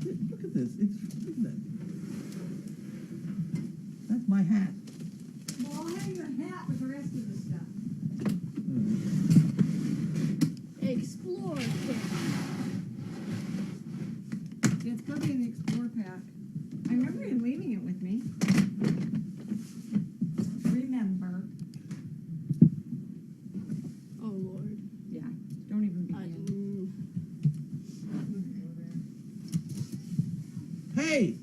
Look at this. Look at that. That's my hat. Well, I'll hang your hat with the rest of the stuff. Explore kit. Yeah, it's probably in the Explore pack. I remember you leaving it with me. Remember. Oh Lord. Yeah, don't even begin. Hey,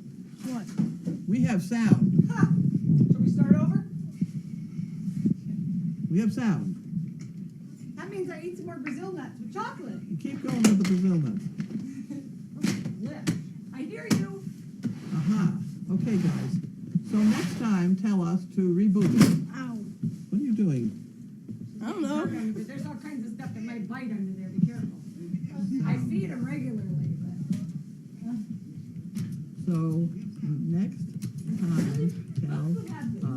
What? we have sound. Ha! Shall we start over? We have sound. That means I eat some more Brazil nuts with chocolate. You keep going with the Brazil nuts. Lift. I hear you. Aha. Okay, guys. So next time, tell us to reboot it. Ow. What are you doing? I don't know. But there's all kinds of stuff that might bite under there. Be careful. I feed them regularly, but. So next time, tell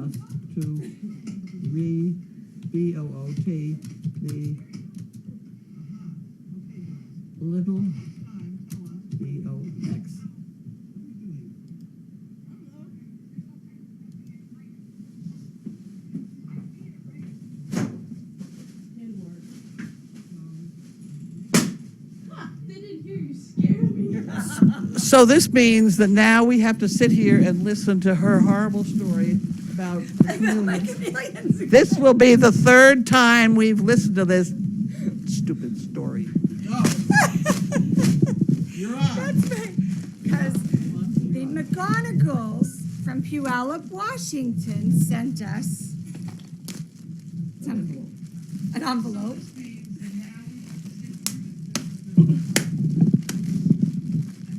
us to B-O-O-T the little B-O-X. They didn't hear you scare me. So this means that now we have to sit here and listen to her horrible story about the chameleon. This will be the third time we've listened to this stupid story. You're on. That's right. Because the McGonagalls from Puyallup, Washington sent us an envelope.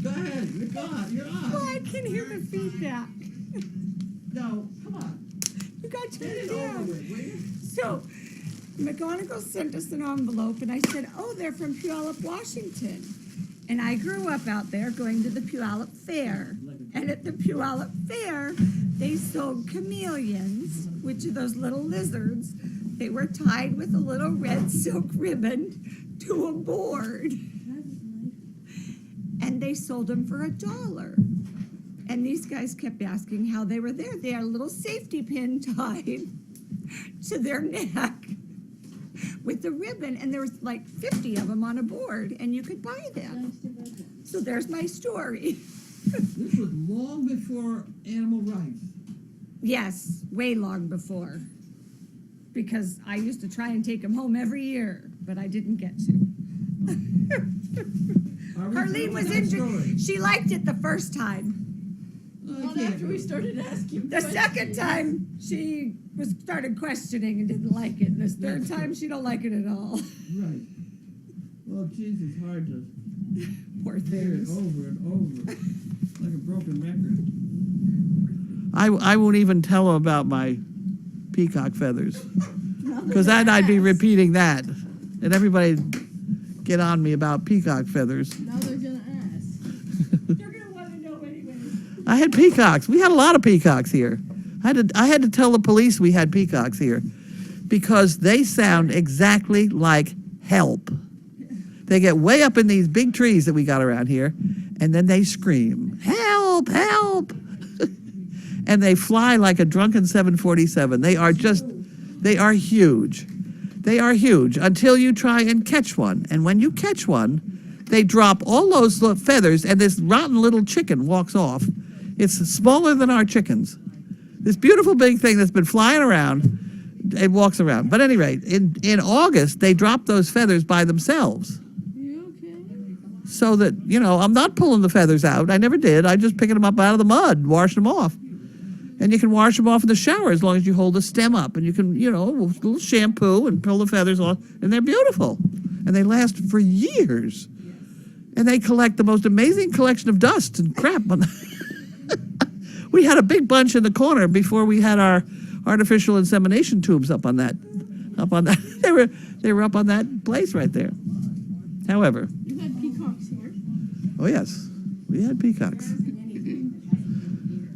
Go ahead. You're on. Oh, I can hear the feedback. No, come on. You got to Get turn it it over down. with, will you? So, McGonagall sent us an envelope, and I said, oh, they're from Puyallup, Washington. And I grew up out there going to the Puyallup Fair. And at the Puyallup Fair, they sold chameleons, which are those little lizards. They were tied with a little red silk ribbon to a board. And they sold them for $1. And these guys kept asking how they were there. They had a little safety pin tied to their neck with the ribbon, and there was like 50 of them on a board, and you could buy them. So there's my story. This was long before animal rights. Yes, way long before. Because I used to try and take them home every year, but I didn't get to. Harleen was interested. She liked it the first time. Not after we started asking. The second time, she started questioning and didn't like it. And this third time, she don't like it at all. Right. Well, geez, it's hard to Poor hear it things. over and over, like a broken record. I won't even tell them about my peacock feathers, because then I'd be repeating that, and everybody get on me about peacock feathers. Now they're gonna ask. You're gonna want to know anyway. I had peacocks. We had a lot of peacocks here. I had to tell the police we had peacocks here, because they sound exactly like help. They get way up in these big trees that we got around here, and then they scream, help, help. And they fly like a drunken 747. They are huge. They are huge until you try and catch one. And when you catch one, they drop all those feathers, and this rotten little chicken walks off. It's smaller than our chickens. This beautiful big thing that's been flying around, it walks around. But at any rate, in August, they drop those feathers by themselves. You okay? So that, I'm not pulling the feathers out. I never did. I just picking them up out of the mud, washing them off. And you can wash them off in the shower as long as you hold the stem up. And you can, a little shampoo and pull the feathers off. And they're beautiful. And they last for years. And they collect the most amazing collection of dust and crap. We had a big bunch in the corner before we had our artificial insemination tubes up on that. They were up on that place right there. However. You had peacocks here. Oh, yes. We had peacocks.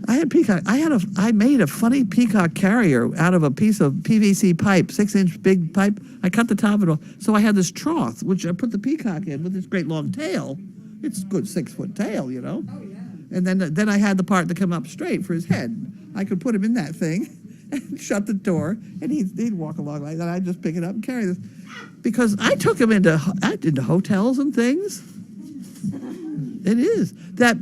I had peacock. I made a funny peacock carrier out of a piece of PVC pipe, 6-inch big pipe. I cut the top of it off. So I had this trough, which I put the peacock in with this great long tail It's a good 6-foot tail, you know. Oh, yeah. And then I had the part to come up straight for his head. I could put him in that thing and shut the door, and he'd walk along like that. I'd just pick it up and carry this. Because I took him into hotels and things. It is. That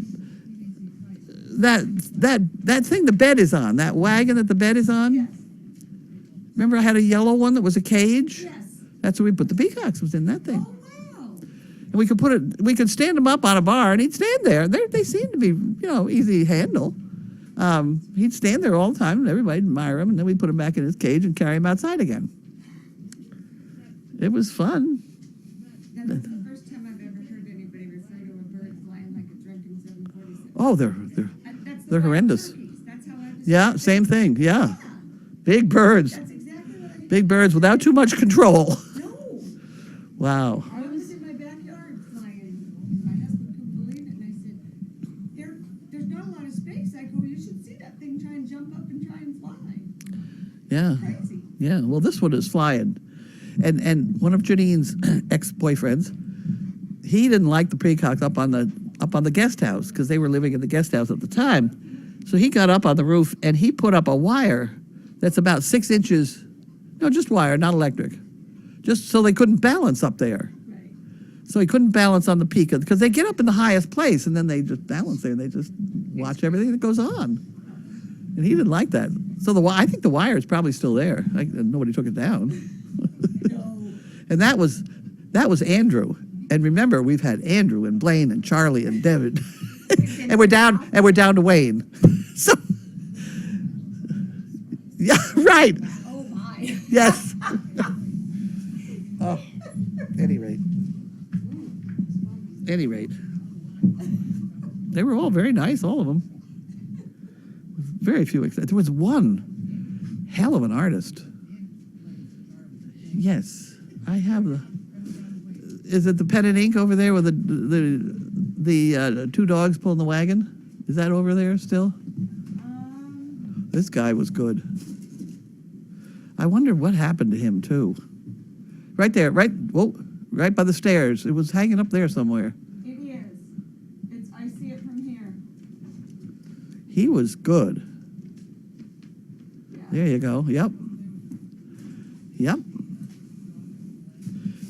thing the bed is on, that wagon that the bed is on. Yes. Remember I had a yellow one that was a cage? Yes. That's where we put the peacocks, was in that thing. Oh, wow. And we could stand him up on a bar, and he'd stand there. They seem to be, easy to handle. He'd stand there all the time, and everybody'd admire him, and then we'd put him back in his cage and carry him outside again. It was fun. That's the first time I've ever heard anybody refer to a bird flying like a drunken 747. Oh, That's the they're wild horrendous. turkeys. That's how I describe Yeah, it. same thing. Yeah, big birds, That's exactly what I did. big birds without too much control. No. Wow. I was in my backyard flying. My husband couldn't believe it, and I said, there's not a lot of space. I go, you should see that thing try and jump up and try and fly. Yeah, Crazy. yeah. Well, this one is flying, and one of Janine's ex-boyfriends, he didn't like the peacocks up on the guest house because they were living in the guest house at the time. So he got up on the roof and he put up a wire that's about 6 inches, no, just wire, not electric, just so they couldn't balance up there. Right. So he couldn't balance on the peak because they get up in the highest place and then they just balance there and they just watch everything that goes on. And he didn't like that. So I think the wire is probably still there. Nobody took it down. No. And that was Andrew. And remember, we've had Andrew and Blaine and Charlie and David, and we're down to Wayne. So, yeah, right. Oh, my. Yes. Oh, any rate, they were all very nice, all of them. Very few. There was one hell of an artist. Yes, I have the. Is it the pen and ink over there with the 2 dogs pulling the wagon? Is that over there still? This guy was good. I wonder what happened to him too. Right there, right by the stairs. It was hanging up there somewhere. It is. I see it from here. He was good. Yeah. There you go. Yep.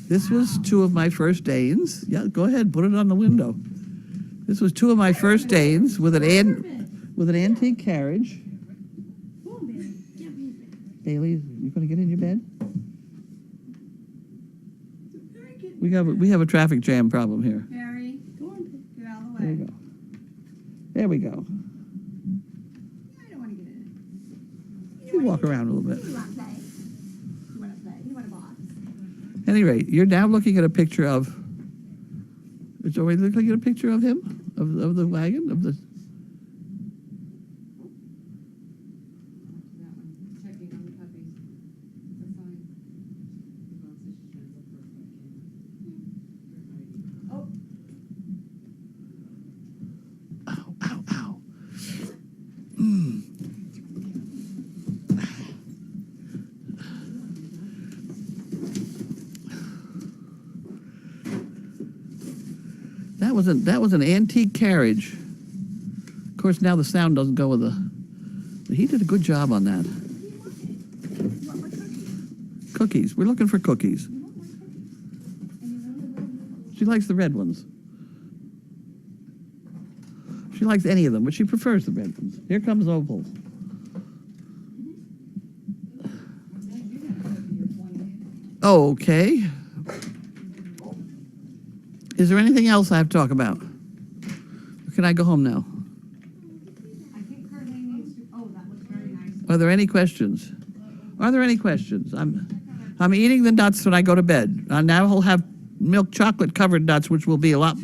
This was 2 of my first Danes. Yeah, go ahead, put it on the window. This was 2 of my first Danes with an antique carriage. Come on, baby. Get me in bed. Bailey, you gonna get in your bed? Very good. We have a traffic jam problem here. Mary, Go on, baby. get out of the There way. you go. There we go. I don't want to get in You walk around a little bit. it. You want to play? You want to play? You want a box? At any rate, you're now looking at a picture of. Are we looking at a picture of him? Of the wagon? Of the. Checking on the puppies. They're fine. Oh, Ow, ow, ow. Mm. That was an antique carriage. Of course, now the sound doesn't go with the. He did a good job on that. you want more cookies? Cookies. We're looking for cookies. You want more cookies? And you want the red ones? She likes the red ones. She likes any of them, but she prefers the red ones. Here comes Opal. Okay. Is there anything else I have to talk about? Or can I go home now? I think Carlene needs to. Oh, that looks very nice. Are there any questions? Are there any questions? I'm eating the nuts when I go to bed. Now I'll have milk chocolate covered nuts, which will be a lot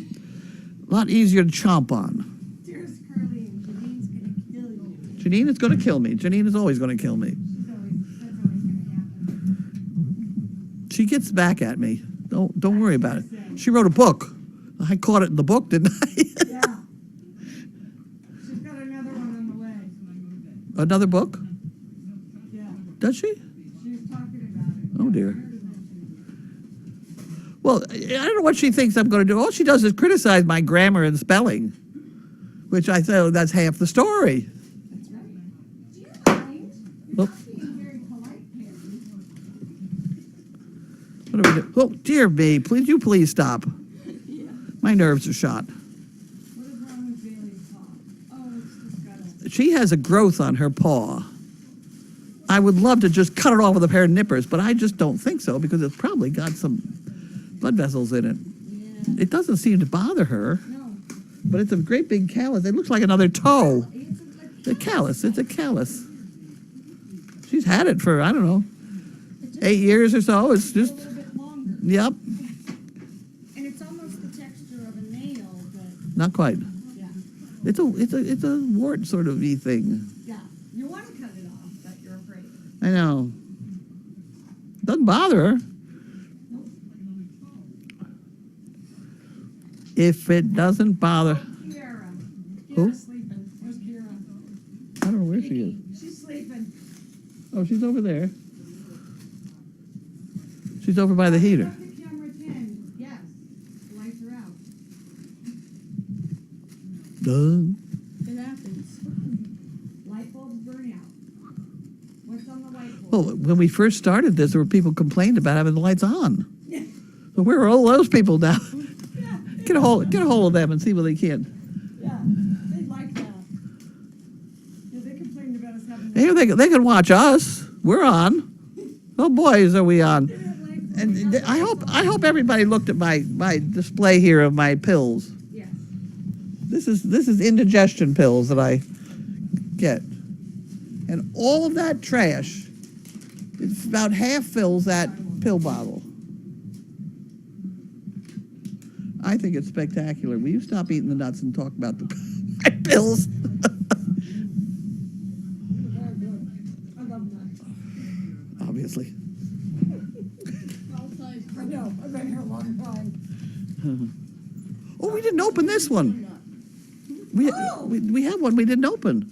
easier to chomp on. Dearest Carlene, Janine's gonna kill you. Janine is going to kill me. Janine is always going to kill me. That's always gonna happen. She gets back at me. Don't worry about it. She wrote a book. I caught it in the book, didn't I? Yeah. She's got another one on the way. Another book? Yeah. Does she? She was talking about it. Oh dear. Well, I don't know what she thinks I'm going to do. All she does is criticize my grammar and spelling, which I say, oh, that's half the story. That's right. Do you mind? You're Well- not being very polite, Perry. What do we do? Oh, dear me, please stop. My nerves are shot. What is wrong with Bailey's paw? Oh, it's just got a. She has a growth on her paw. I would love to just cut it off with a pair of nippers, but I just don't think so because it's probably got some blood vessels in it. Yeah. It doesn't seem to bother her, No. but it's a great big callus. It looks like another toe. It's A callus. It's a callus. She's had it for, I don't know, 8 years or so. It's a just, little bit longer. yep, And it's almost the texture of a nail, but not quite. yeah. It's a wart sort of y thing. Yeah. You want to cut it off, but you're afraid. I know. Doesn't bother her. If it doesn't bother, Kiara. Who? Kiara's sleeping. Where's Kiara? I don't know where she is. She's sleeping. Oh, she's over there. She's over by the heater. Look at camera 10. Yes. The lights are out. Duh. It happens. Light bulbs burn out. What's on the light bulb? Well, when we first started this, there were people complaining about having the lights on. So where are all those people now? Get a hold of them and see what they can. Yeah, they like that. Yeah, they complained about us having. Hey, they can watch us. We're on. Oh boys, are we on? And I hope everybody looked at my display here of my pills. Yes. This is indigestion pills that I get, and all of that trash. It's about half fills that pill bottle. I think it's spectacular. Will you stop eating the nuts and talk about my pills? Very good. I love that. Obviously. I know, I've been here a long time. Oh, we didn't open this one. We have one we didn't open.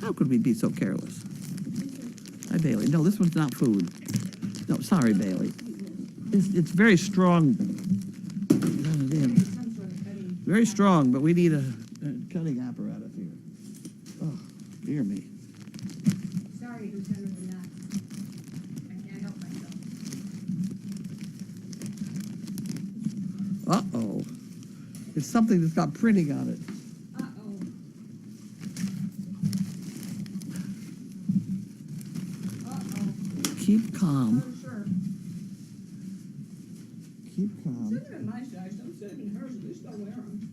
How could we be so careless? Hi, Bailey. No, this one's not food. No, sorry, Bailey. It's very strong. Damn. Some sort of cutting. Very strong, but we need a cutting apparatus here. Oh, dear me. Sorry, Lieutenant the Nut. I can't help myself. Uh-oh. It's something that's got printing on it. Uh-oh. Uh-oh. Keep calm. Oh, sure. Keep calm. Sitting in my size, I'm sitting in hers, at least I'll wear them.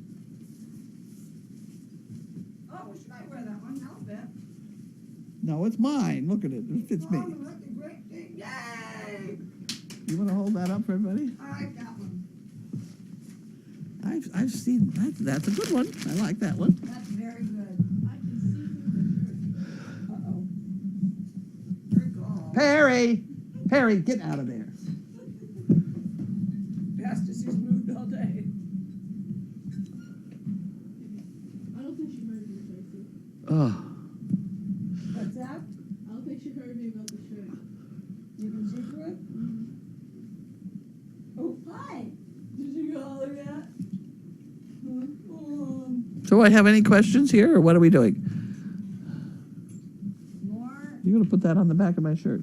Oh, should I wear that one? I'll bet. No, it's mine. Look at it. It fits me. Oh, that's a great thing. Yay! You want to hold that up for everybody? I like that one. I've seen that's a good one. I like that one. That's very good. I can see through the shirt. Uh-oh. Very cool. Perry, get out of there. Fastest he's moved all day. I don't think she heard me, Tracy. Oh, What's that? I don't think she heard me about the shirt. You can see through it? Oh, hi. Did you holler yet? so I have any questions here, or what are we doing? More? You're gonna put that on the back of my shirt.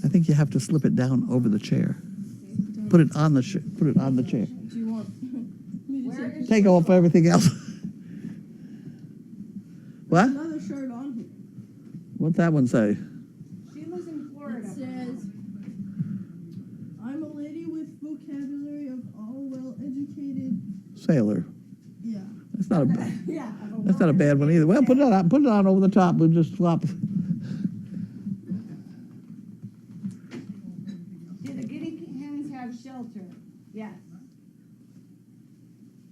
I think you have to slip it down over the chair. Put it on the put it on the chair. Do you want me to Where take is Take off everything else. What? another shirt on here? What's that one say? She lives in Florida. It says, I'm a lady with vocabulary of all well-educated. Sailor. Yeah. That's not a Yeah. that's not a bad one either. Well, put it on. Put it on over the top. We'll just swap. Do the guinea hens have shelter? Yes.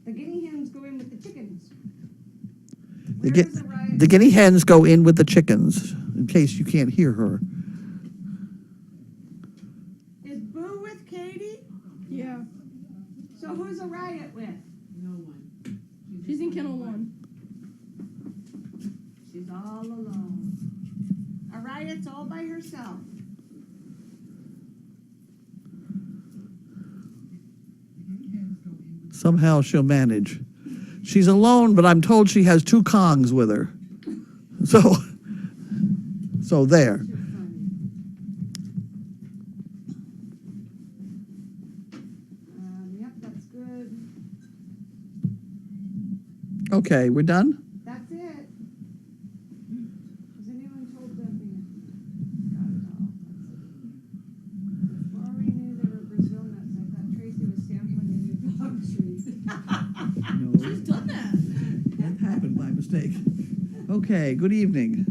The guinea hens go in with the chickens. The, Where gu- is the riot? the guinea hens go in with the chickens, in case you can't hear her. Is Boo with Katie? Yeah. So who's a riot with? No one. She's in kennel 1. She's all alone. A riot Wyatt's all by herself. Somehow she'll manage. She's alone, but I'm told she has 2 Kongs with her. So there. Yep, that's good. Okay, we're done? That's it. Has anyone told Debbie? Got it all. Before we knew they were Brazil nuts, I thought Tracy was sampling a new dog treat. She's done that. That happened by mistake. Okay, good evening.